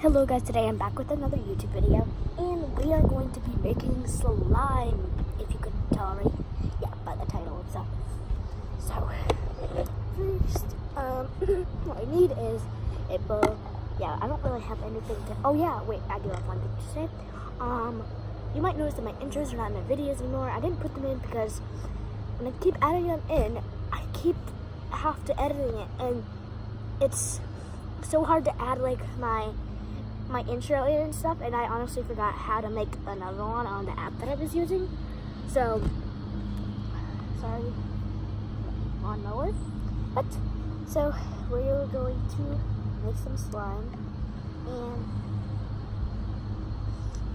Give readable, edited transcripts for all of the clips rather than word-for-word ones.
Hello guys, today I'm back with another YouTube video, and we are going to be making slime, if you couldn't tell already. Yeah, by the title itself. So, first, what I need is a bowl. Yeah, I don't really have anything to, oh yeah, wait, I do have one thing to say. You might notice that my intros are not in the videos anymore. I didn't put them in because when I keep adding them in, I have to editing it, and it's so hard to add like my intro in and stuff, and I honestly forgot how to make another one on the app that I was using. So sorry, lawnmower. But so we're going to make some slime, and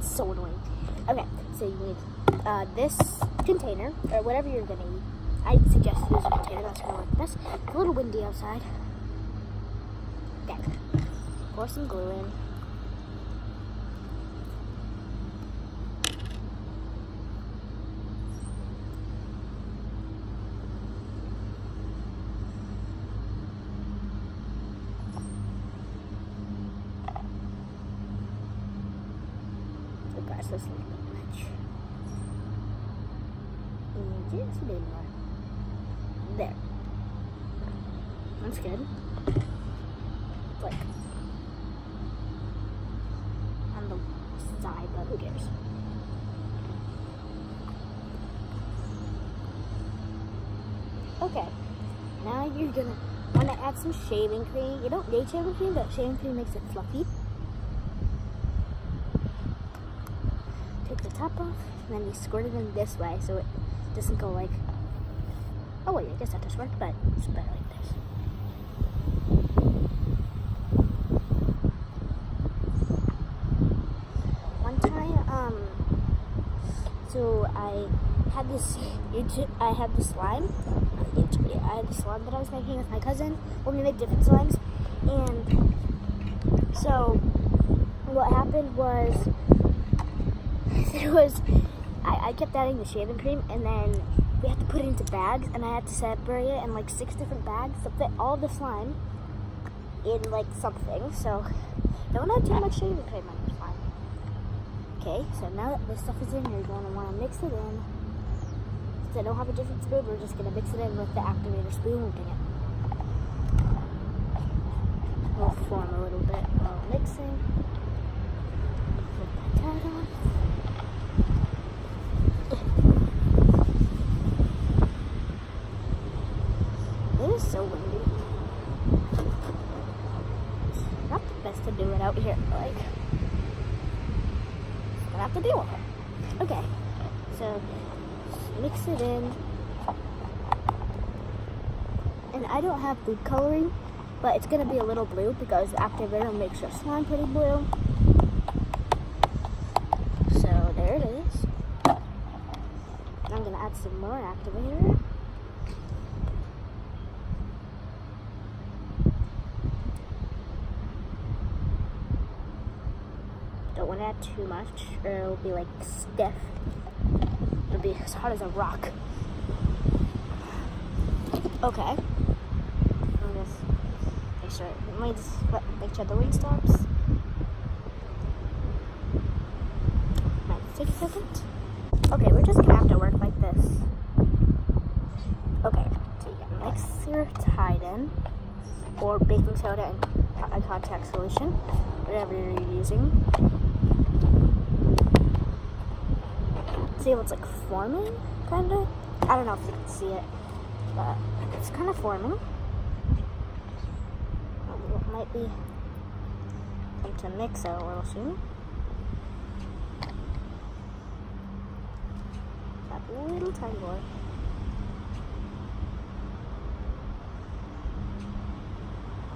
it's so annoying. Okay, so you need this container or whatever you're gonna use. I suggest use a container. That's gonna work best. It's a little windy outside. Okay, pour some glue in. Press this a little bit much. And just a bit more. There. That's good. Like on the side, but who cares? Okay. Now you're gonna want to add some shaving cream. You don't need shaving cream, but shaving cream makes it fluffy. Take the top off, and then you squirt it in this way so it doesn't go like, oh wait, I guess that does work, but it's better like this. One time, so I had this slime. I had the slime that I was making with my cousin. Well, we made different slimes, and so what happened was, I kept adding the shaving cream, and then we had to put it into bags, and I had to separate it in like 6 different bags to fit all the slime in like something. So don't add too much shaving cream on your slime. Okay, so now that this stuff is in, you're going to want to mix it in. Since I don't have a different spoon, we're just going to mix it in with the activator spoon. We'll form a little bit while mixing. Put that on. It is so windy. It's not the best to do it out here, like, gonna have to deal with it. Okay, so mix it in. And I don't have food coloring, but it's gonna be a little blue because the activator makes your slime pretty blue. So there it is. And I'm gonna add some more activator. Don't want to add too much, or it'll be like stiff. It'll be as hard as a rock. Okay. I'm just make sure the wind stops. Might take a second. Okay, we're just gonna have to work like this. Okay, so you can mix your Tide in, or baking soda and a contact solution, whatever you're using. See what's like forming, kind of? I don't know if you can see it, but it's kind of forming. It might be time to mix it a little soon. A little tiny more.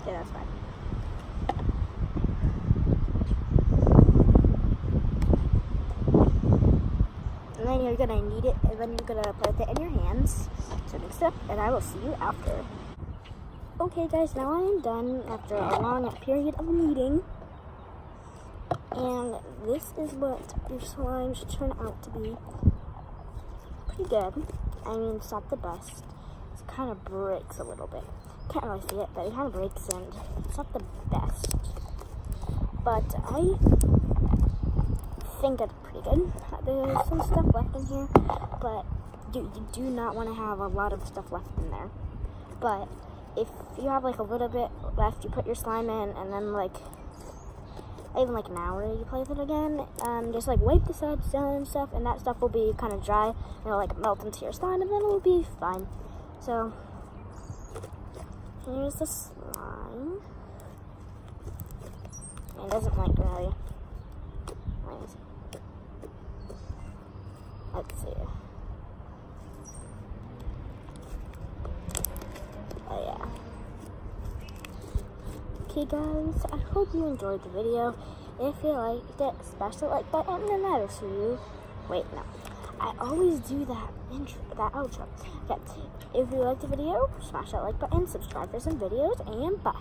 Okay, that's fine. And then you're gonna knead it, and then you're gonna put it in your hands. So mix it up, and I will see you after. Okay guys, now I am done after a long period of kneading. And this is what your slime should turn out to be. Pretty good. I mean, it's not the best. It kind of breaks a little bit. Can't really see it, but it kind of breaks, and it's not the best. but I think it's pretty good. There's some stuff left in here, but you do not want to have a lot of stuff left in there. But if you have like a little bit left, you put your slime in, and then like even like an hour you play with it again, just like wipe the sides down and stuff, and that stuff will be kind of dry, and it'll like melt into your slime, and then it'll be fine. So here's the slime. It doesn't like really. Let's see. Oh yeah. Okay guys, I hope you enjoyed the video. If you liked it, smash the like button and that'll see you. Wait, no. I always do that outro. Okay, if you liked the video, smash that like button, subscribe for some videos, and bye.